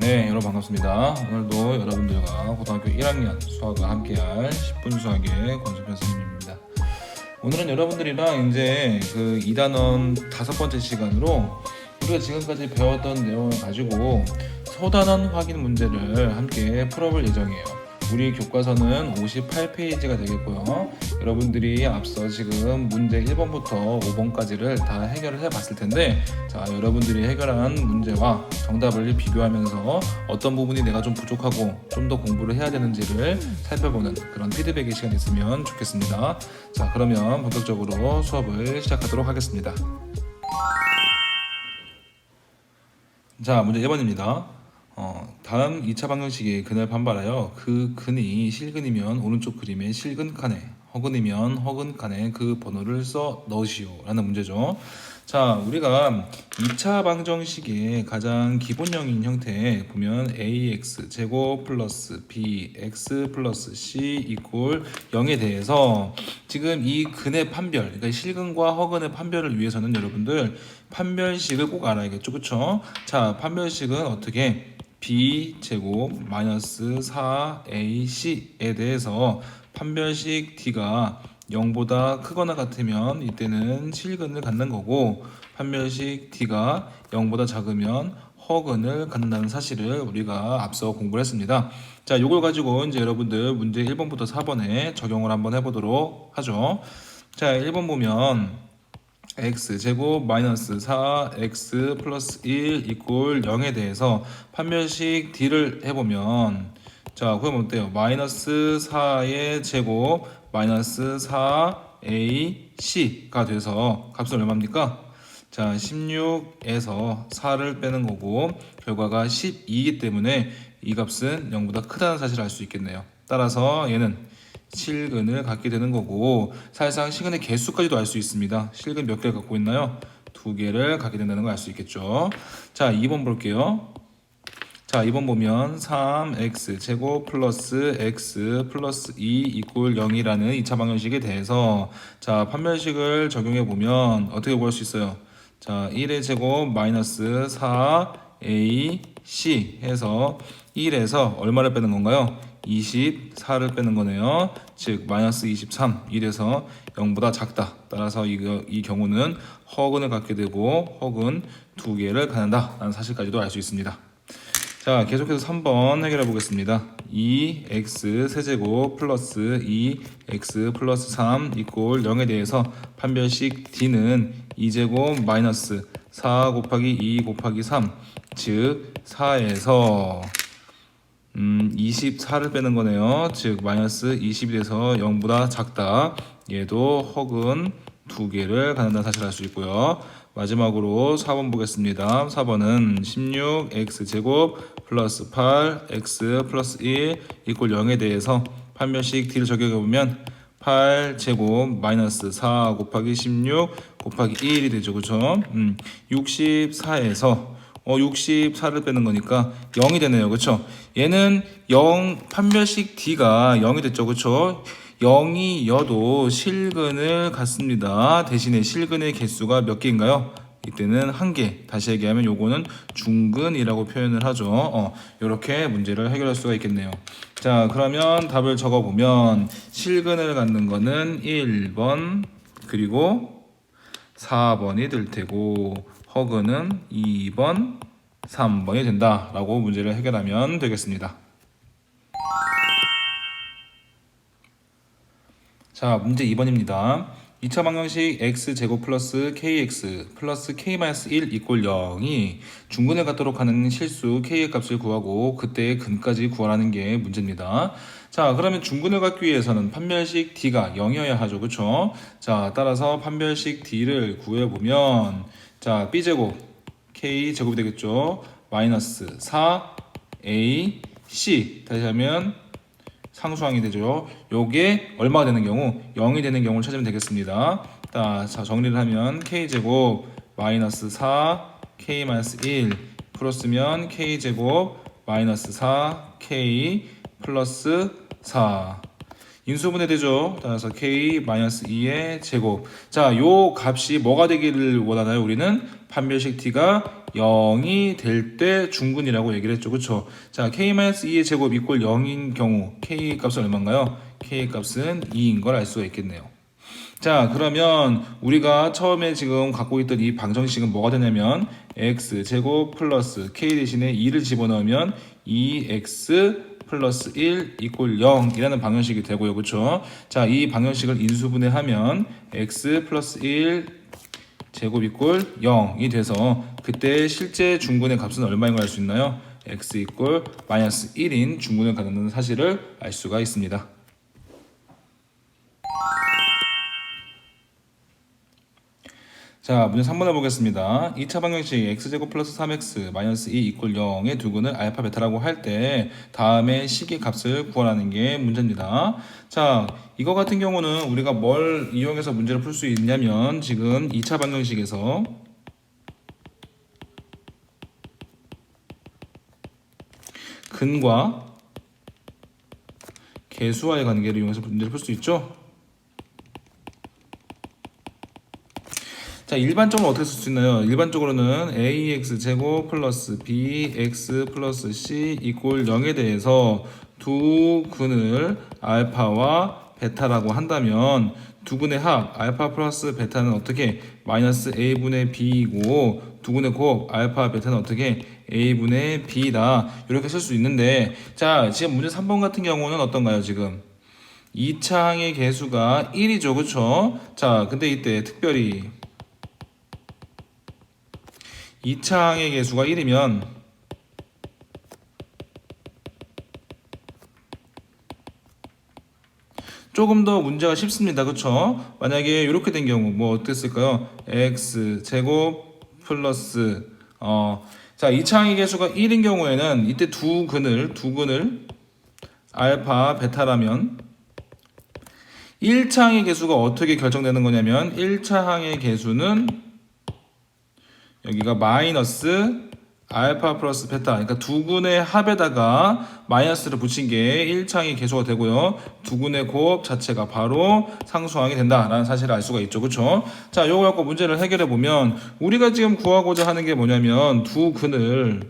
네, 여러분 반갑습니다. 오늘도 여러분들과 고등학교 1학년 수학을 함께할 10분 수학의 권수표 선생님입니다. 오늘은 여러분들이랑 이제 그 2단원 5번째 시간으로 우리가 지금까지 배웠던 내용을 가지고 소단원 확인 문제를 함께 풀어볼 예정이에요. 우리 교과서는 58페이지가 되겠고요. 여러분들이 앞서 지금 문제 1번부터 5번까지를 다 해결을 해봤을 텐데, 자, 여러분들이 해결한 문제와 정답을 비교하면서 어떤 부분이 내가 좀 부족하고 좀 더 공부를 해야 되는지를 살펴보는 그런 피드백의 시간이 있으면 좋겠습니다. 자, 그러면 본격적으로 수업을 시작하도록 하겠습니다. 자, 문제 1번입니다. 다음 2차 방정식의 근을 반발하여 그 근이 실근이면 오른쪽 그림의 실근 칸에, 허근이면 허근 칸에 그 번호를 써 넣으시오 라는 문제죠. 자, 우리가 2차 방정식의 가장 기본형인 형태 보면 ax 제곱 플러스 bx 플러스 c 이꼴 0에 대해서 지금 이 근의 판별, 그러니까 실근과 허근의 판별을 위해서는 여러분들 판별식을 꼭 알아야겠죠, 그쵸? 자, 판별식은 어떻게 b 제곱 마이너스 4ac에 대해서 판별식 d가 0보다 크거나 같으면 이때는 실근을 갖는 거고, 판별식 d가 0보다 작으면 허근을 갖는다는 사실을 우리가 앞서 공부를 했습니다. 자, 이걸 가지고 이제 여러분들 문제 1번부터 4번에 적용을 한번 해보도록 하죠. 자, 1번 보면 x 제곱 마이너스 4x 플러스 1 이꼴 0에 대해서 판별식 d를 해보면, 자, 그러면 어때요? 마이너스 4의 제곱 마이너스 4ac가 돼서 값은 얼마입니까? 자, 16에서 4를 빼는 거고 결과가 12이기 때문에 이 값은 0보다 크다는 사실을 알 수 있겠네요. 따라서 얘는 실근을 갖게 되는 거고, 사실상 실근의 개수까지도 알 수 있습니다. 실근 몇 개를 갖고 있나요? 2개를 갖게 된다는 걸 알 수 있겠죠. 자, 2번 볼게요. 자, 2번 보면 3x 제곱 플러스 x 플러스 2 이꼴 0이라는 2차 방정식에 대해서, 자, 판별식을 적용해 보면 어떻게 구할 수 있어요? 자, 1의 제곱 마이너스 4ac 해서 1에서 얼마를 빼는 건가요? 24를 빼는 거네요. 즉 마이너스 23, 1에서 0보다 작다. 따라서 이 경우는 허근을 갖게 되고 허근 2개를 갖는다 라는 사실까지도 알 수 있습니다. 자, 계속해서 3번 해결해 보겠습니다. 2x 세제곱 플러스 2x 플러스 3 이꼴 0에 대해서 판별식 d는 2제곱 마이너스 4 곱하기 2 곱하기 3, 즉 4에서 24를 빼는 거네요. 즉 마이너스 20이 돼서 0보다 작다. 얘도 허근 2개를 갖는다는 사실을 알 수 있고요. 마지막으로 4번 보겠습니다. 4번은 16x 제곱 플러스 8x 플러스 1 이꼴 0에 대해서 판별식 d를 적용해 보면 8 제곱 마이너스 4 곱하기 16 곱하기 1이 되죠, 그렇죠? 64에서 64를 빼는 거니까 0이 되네요, 그렇죠? 얘는 0, 판별식 d가 0이 됐죠, 그렇죠? 0이여도 실근을 갖습니다. 대신에 실근의 개수가 몇 개인가요? 이때는 1개. 다시 얘기하면 요거는 중근이라고 표현을 하죠. 이렇게 문제를 해결할 수가 있겠네요. 자, 그러면 답을 적어보면 실근을 갖는 거는 1번 그리고 4번이 될 테고, 허근은 2번, 3번이 된다라고 문제를 해결하면 되겠습니다. 자, 문제 2번입니다. 2차 방정식 x제곱 플러스 kx 플러스 k-1 이꼴 0이 중근을 갖도록 하는 실수 k의 값을 구하고 그때의 근까지 구하라는 게 문제입니다. 자, 그러면 중근을 갖기 위해서는 판별식 d가 0이어야 하죠, 그쵸? 자, 따라서 판별식 d를 구해보면, 자, b제곱 k제곱이 되겠죠. 마이너스 4ac, 다시 하면 상수항이 되죠. 요게 얼마가 되는 경우? 0이 되는 경우를 찾으면 되겠습니다. 자, 정리를 하면 k제곱 마이너스 4 k-1 풀었으면 k제곱 마이너스 4 k 플러스 4 인수분해 되죠. 따라서 k-2의 제곱. 자, 요 값이 뭐가 되기를 원하나요? 우리는 판별식 t가 0이 될 때 중근이라고 얘기를 했죠. 그쵸? 자, k-2의 제곱 이꼴 0인 경우 k 값은 얼마인가요? k 값은 2인 걸 알 수가 있겠네요. 자, 그러면 우리가 처음에 지금 갖고 있던 이 방정식은 뭐가 되냐면 x 제곱 플러스 k 대신에 2를 집어넣으면 2x 플러스 1 이꼴 0이라는 방정식이 되고요. 그쵸? 자, 이 방정식을 인수분해하면 x 플러스 1 제곱 이꼴 0이 돼서 그때 실제 중근의 값은 얼마인 걸 알 수 있나요? x 이꼴 마이너스 1인 중근을 갖는다는 사실을 알 수가 있습니다. 자, 문제 3번 해보겠습니다. 2차 방정식 x제곱 플러스 3x 마이너스 2 이꼴 0의 두근을 알파 베타라고 할 때 다음에 식의 값을 구하라는 게 문제입니다. 자, 이거 같은 경우는 우리가 뭘 이용해서 문제를 풀 수 있냐면 지금 2차 방정식에서 근과 개수와의 관계를 이용해서 문제를 풀 수 있죠. 자, 일반적으로 어떻게 쓸 수 있나요? 일반적으로는 ax 제곱 플러스 bx 플러스 c 이꼴 0에 대해서 두 근을 알파와 베타라고 한다면 두 근의 합 알파 플러스 베타는 어떻게 마이너스 a분의 b이고 두 근의 곱 알파 베타는 어떻게 a분의 b다 이렇게 쓸 수 있는데 자, 지금 문제 3번 같은 경우는 어떤가요? 지금 2차항의 개수가 1이죠. 그쵸? 자, 근데 이때 특별히 2차항의 개수가 1이면 조금 더 문제가 쉽습니다. 그쵸? 만약에 이렇게 된 경우 뭐 어떻게 쓸까요? x 제곱 플러스 자, 2차항의 개수가 1인 경우에는 이때 두 근을 알파 베타라면 1차항의 개수가 어떻게 결정되는 거냐면 1차항의 개수는 여기가 마이너스 알파 플러스 베타, 그러니까 두 근의 합에다가 마이너스를 붙인 게 1차항의 개수가 되고요. 두 근의 곱 자체가 바로 상수항이 된다라는 사실을 알 수가 있죠. 그쵸? 자, 요거 갖고 문제를 해결해 보면 우리가 지금 구하고자 하는 게 뭐냐면 두 근을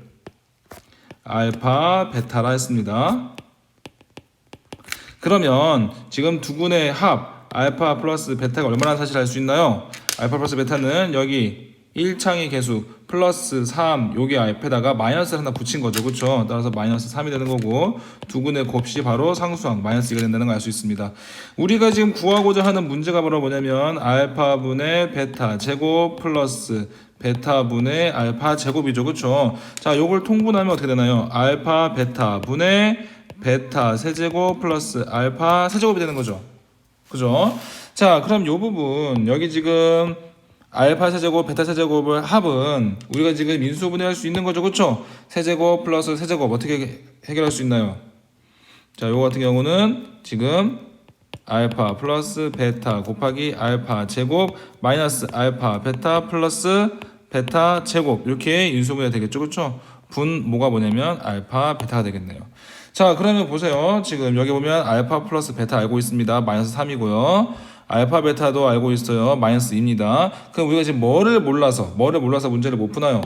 알파 베타라 했습니다. 그러면 지금 두 근의 합 알파 플러스 베타가 얼마나 사실을 알 수 있나요? 알파 플러스 베타는 여기 1창의 개수 플러스 3 여기 앞에다가 마이너스를 하나 붙인 거죠. 그쵸? 따라서 마이너스 3이 되는 거고 두근의 곱이 바로 상수항 마이너스 2가 된다는 걸 알 수 있습니다. 우리가 지금 구하고자 하는 문제가 바로 뭐냐면 알파분의 베타 제곱 플러스 베타분의 알파 제곱이죠. 그쵸? 자, 요걸 통분하면 어떻게 되나요? 알파 베타분의 베타 세제곱 플러스 알파 세제곱이 되는 거죠. 그죠? 자, 그럼 요 부분 여기 지금 알파 세제곱, 베타 세제곱을 합은 우리가 지금 인수분해할 수 있는 거죠. 그쵸? 세제곱 플러스 세제곱 어떻게 해결할 수 있나요? 자, 요거 같은 경우는 지금 알파 플러스 베타 곱하기 알파 제곱 마이너스 알파 베타 플러스 베타 제곱 이렇게 인수분해 되겠죠. 그쵸? 분모가 뭐냐면 알파 베타가 되겠네요. 자, 그러면 보세요. 지금 여기 보면 알파 플러스 베타 알고 있습니다. 마이너스 3이고요. 알파 베타도 알고 있어요. 마이너스 2입니다. 그럼 우리가 지금 뭐를 몰라서 문제를 못 푸나요?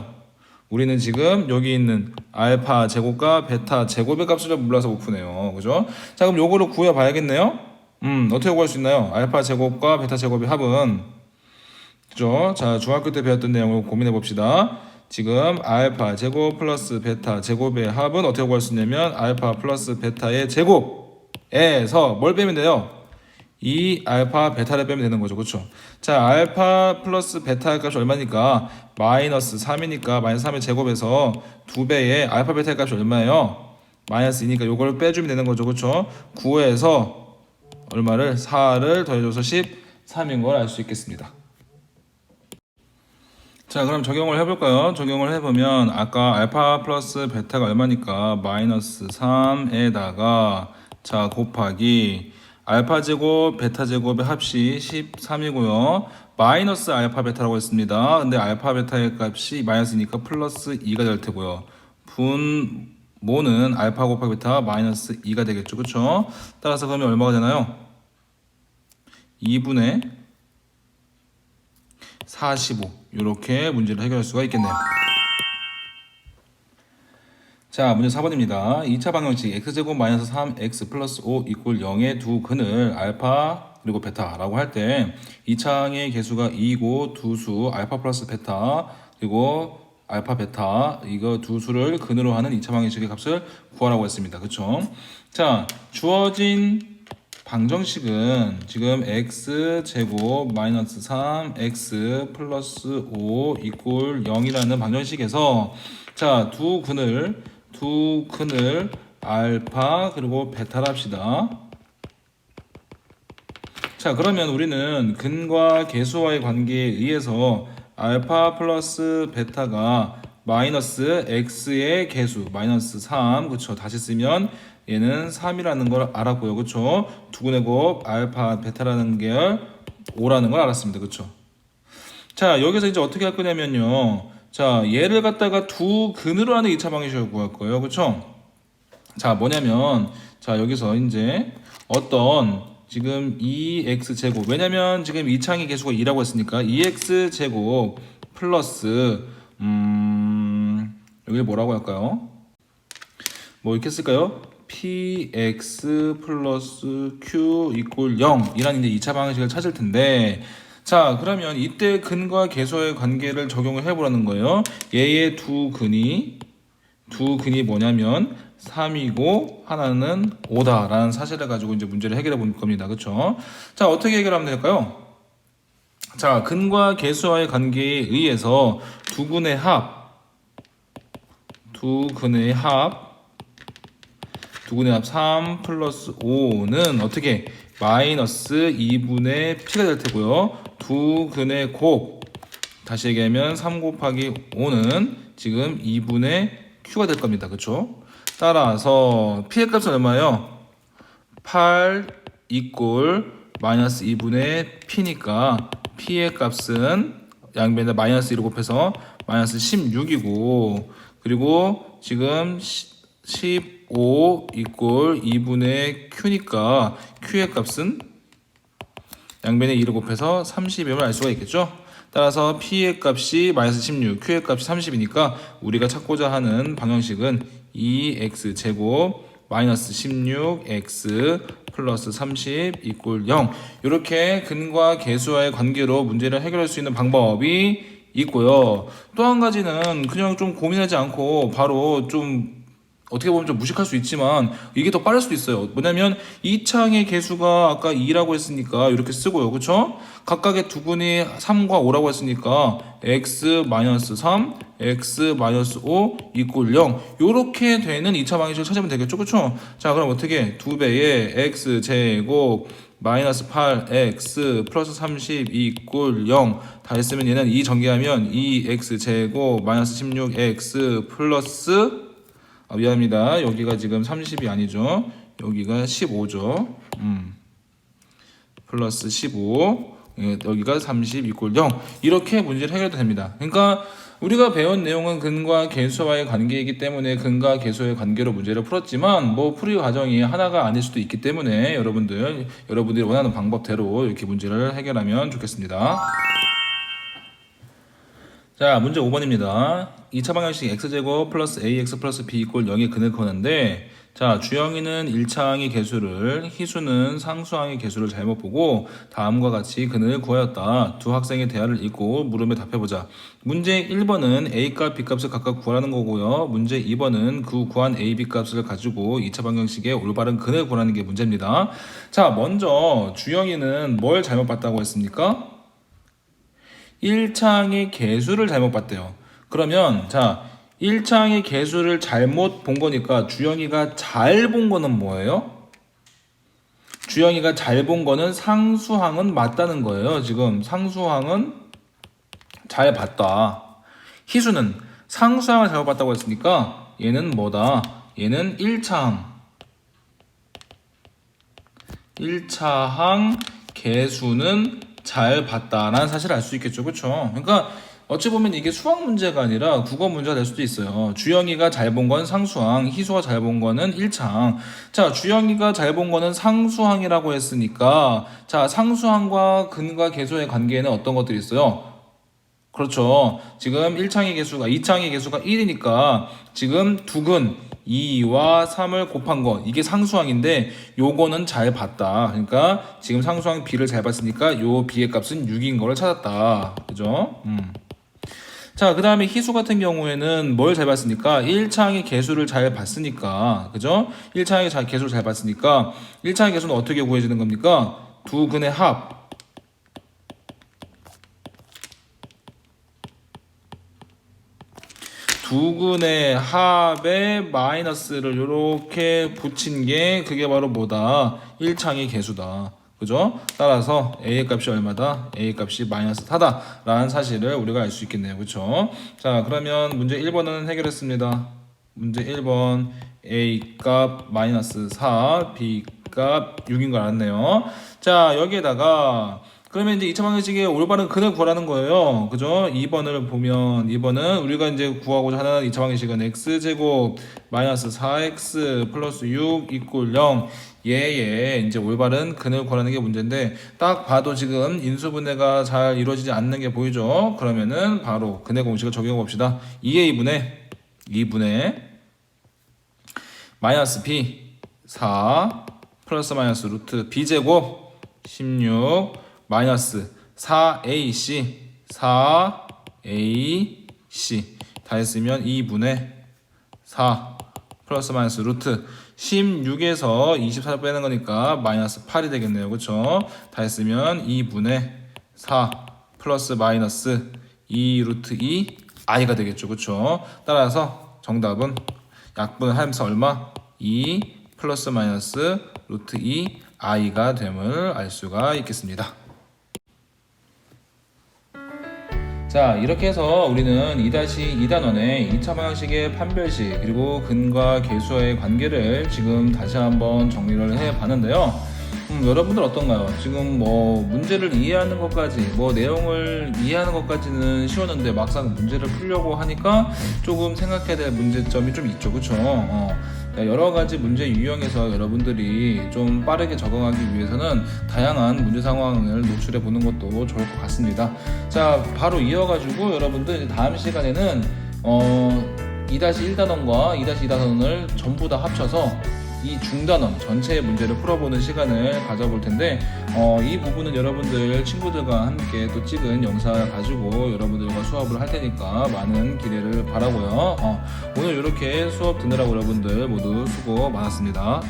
우리는 지금 여기 있는 알파 제곱과 베타 제곱의 값을 몰라서 못 푸네요. 그죠? 자, 그럼 요거를 구해 봐야겠네요. 어떻게 구할 수 있나요? 알파 제곱과 베타 제곱의 합은 그죠? 자, 중학교 때 배웠던 내용을 고민해 봅시다. 지금 알파 제곱 플러스 베타 제곱의 합은 어떻게 구할 수 있냐면 알파 플러스 베타의 제곱에서 뭘 빼면 돼요? 이 알파 베타를 빼면 되는 거죠. 그렇죠? 자, 알파 플러스 베타의 값이 얼마니까 마이너스 3이니까 마이너스 3의 제곱에서 2배의 알파 베타의 값이 얼마예요? 마이너스 2니까 요걸 빼주면 되는 거죠. 그렇죠? 9에서 얼마를 4를 더해줘서 13인 걸 알 수 있겠습니다. 자, 그럼 적용을 해볼까요? 적용을 해보면 아까 알파 플러스 베타가 얼마니까 마이너스 3에다가 자 곱하기 알파 제곱 베타 제곱의 합이 13이고요. 마이너스 알파 베타라고 했습니다. 근데 알파 베타의 값이 마이너스니까 플러스 2가 될 테고요. 분모는 알파 곱하기 베타 마이너스 2가 되겠죠. 그쵸? 따라서 그러면 얼마가 되나요? 2분의 4 45 이렇게 문제를 해결할 수가 있겠네요. 자, 문제 4번입니다. 2차 방정식 x제곱 마이너스 3x 플러스 5 이꼴 0의 두 근을 알파 그리고 베타라고 할 때 2창의 개수가 2이고 두 수 알파 플러스 베타 그리고 알파 베타 이거 두 수를 근으로 하는 2차 방정식의 값을 구하라고 했습니다. 그쵸? 자, 주어진 방정식은 지금 x제곱 마이너스 3x 플러스 5 이꼴 0이라는 방정식에서 자, 두 근을 알파 그리고 베타라 합시다. 자, 그러면 우리는 근과 계수와의 관계에 의해서 알파 플러스 베타가 마이너스 x의 개수 마이너스 3 그쵸? 다시 쓰면 얘는 3이라는 걸 알았고요. 그쵸? 두근의 곱 알파 베타라는 게 5라는 걸 알았습니다. 그쵸? 자, 여기서 이제 어떻게 할 거냐면요. 자, 얘를 갖다가 두 근으로 하는 2차 방정식을 구할 거예요. 그쵸? 자, 뭐냐면, 자, 여기서 이제 어떤 지금 2x제곱, 왜냐면 지금 2창의 개수가 2라고 했으니까 2x제곱 플러스, 여기 뭐라고 할까요? 뭐 이렇게 쓸까요? px 플러스 q 이꼴 0 이라는 이제 2차 방정식을 찾을 텐데, 자, 그러면 이때 근과 계수의 관계를 적용을 해보라는 거예요. 얘의 두 근이 뭐냐면 3이고 하나는 5다라는 사실을 가지고 이제 문제를 해결해 볼 겁니다. 그쵸? 자, 어떻게 해결하면 될까요? 자, 근과 계수와의 관계에 의해서 두 근의 합 3 플러스 5는 어떻게 마이너스 2분의 p가 될 테고요. 두 근의 곱 다시 얘기하면 3 곱하기 5는 지금 2분의 q가 될 겁니다. 그쵸? 따라서 p의 값은 얼마예요? 8 이꼴 마이너스 2분의 p니까 p의 값은 양변에다 마이너스 1을 곱해서 마이너스 16이고 그리고 지금 15 이꼴 2분의 q니까 q의 값은 양변에 2를 곱해서 30임을 알 수가 있겠죠. 따라서 p의 값이 마이너스 16, q의 값이 30이니까 우리가 찾고자 하는 방정식은 2x제곱 마이너스 16x 플러스 30 이꼴 0 이렇게 근과 계수와의 관계로 문제를 해결할 수 있는 방법이 있고요. 또 한 가지는 그냥 좀 고민하지 않고 바로 좀 어떻게 보면 좀 무식할 수 있지만 이게 더 빠를 수도 있어요. 뭐냐면 이 창의 개수가 아까 2라고 했으니까 이렇게 쓰고요. 그쵸? 각각의 두 근이 3과 5라고 했으니까 x-3, x-5 이꼴 0 이렇게 되는 2차 방정식을 찾으면 되겠죠. 그쵸? 자, 그럼 어떻게? 2배의 x제곱 마이너스 8x 플러스 30 이꼴 0 다 했으면 얘는 2 전개하면 2x제곱 마이너스 16x 플러스 미안합니다. 여기가 지금 30이 아니죠. 여기가 15죠. 플러스 15 여기가 30 이꼴 0 이렇게 문제를 해결해도 됩니다. 그러니까 우리가 배운 내용은 근과 계수와의 관계이기 때문에 근과 계수의 관계로 문제를 풀었지만 뭐 풀이 과정이 하나가 아닐 수도 있기 때문에 여러분들이 원하는 방법대로 이렇게 문제를 해결하면 좋겠습니다. 자, 문제 5번입니다. 2차 방정식 x제곱 플러스 ax 플러스 b 이꼴 0의 근을 구하는데 자, 주영이는 1차항의 개수를 희수는 상수항의 개수를 잘못 보고 다음과 같이 근을 구하였다. 두 학생의 대화를 읽고 물음에 답해보자. 문제 1번은 a값 b값을 각각 구하라는 거고요. 문제 2번은 그 구한 a, b값을 가지고 2차 방정식의 올바른 근을 구하는 게 문제입니다. 자, 먼저 주영이는 뭘 잘못 봤다고 했습니까? 1창의 개수를 잘못 봤대요. 그러면 자 1창의 개수를 잘못 본 거니까 주영이가 잘 본 거는 뭐예요? 주영이가 잘 본 거는 상수항은 맞다는 거예요. 지금 상수항은 잘 봤다. 희수는 상수항을 잘못 봤다고 했으니까 얘는 뭐다? 얘는 1차항 개수는 잘 봤다라는 사실을 알 수 있겠죠. 그렇죠? 그러니까 어찌 보면 이게 수학 문제가 아니라 국어 문제가 될 수도 있어요. 주영이가 잘 본 건 상수항, 희수가 잘 본 거는 1차항. 자, 주영이가 잘 본 거는 상수항이라고 했으니까 자, 상수항과 근과 계수의 관계에는 어떤 것들이 있어요? 그렇죠. 지금 2창의 개수가 1이니까 지금 두근 2와 3을 곱한 거 이게 상수항인데 요거는 잘 봤다. 그러니까 지금 상수항 b를 잘 봤으니까 요 b의 값은 6인 거를 찾았다. 그죠? 자, 그 다음에 희수 같은 경우에는 뭘 잘 봤으니까 1창의 개수를 잘 봤으니까 그죠? 1창의 개수를 잘 봤으니까 1창의 개수는 어떻게 구해지는 겁니까? 두 근의 합 두 근의 합에 마이너스를 이렇게 붙인 게 그게 바로 뭐다? 1창의 개수다. 그죠? 따라서 A의 값이 얼마다? A의 값이 마이너스 4다 라는 사실을 우리가 알 수 있겠네요. 그쵸? 자, 그러면 문제 1번은 해결했습니다. 문제 1번 A 값 마이너스 4, B 값 6인 걸 알았네요. 자, 여기에다가 그러면 이제 2차 방정식의 올바른 근을 구하라는 거예요. 그죠? 2번을 보면 2번은 우리가 이제 구하고자 하는 2차 방정식은 x제곱 마이너스 4x 플러스 6 이꼴 0 얘의 이제 올바른 근을 구하라는 게 문제인데 딱 봐도 지금 인수분해가 잘 이루어지지 않는 게 보이죠? 그러면은 바로 근의 공식을 적용해 봅시다. 2분의 마이너스 b 4 플러스 마이너스 루트 b제곱 16 마이너스 4ac 다 했으면 2분의 4 플러스 마이너스 루트 16에서 24 빼는 거니까 마이너스 8이 되겠네요. 그쵸? 다 했으면 2분의 4 플러스 마이너스 2 루트 2 i가 되겠죠. 그쵸? 따라서 정답은 약분하면서 얼마? 2 플러스 마이너스 루트 2 i가 됨을 알 수가 있겠습니다. 자, 이렇게 해서 우리는 2-2단원의 2차 방정식의 판별식 그리고 근과 계수와의 관계를 지금 다시 한번 정리를 해 봤는데요. 여러분들 어떤가요? 지금 뭐 문제를 이해하는 것까지 내용을 이해하는 것까지는 쉬웠는데 막상 문제를 풀려고 하니까 조금 생각해야 될 문제점이 좀 있죠. 그쵸? 여러 가지 문제 유형에서 여러분들이 좀 빠르게 적응하기 위해서는 다양한 문제 상황을 노출해 보는 것도 좋을 것 같습니다. 자, 바로 이어가지고 여러분들 다음 시간에는 2-1단원과 2-2단원을 전부 다 합쳐서 이 중단원 전체의 문제를 풀어보는 시간을 가져볼 텐데 이 부분은 여러분들 친구들과 함께 또 찍은 영상을 가지고 여러분들과 수업을 할 테니까 많은 기대를 바라고요. 오늘 이렇게 수업 듣느라고 여러분들 모두 수고 많았습니다.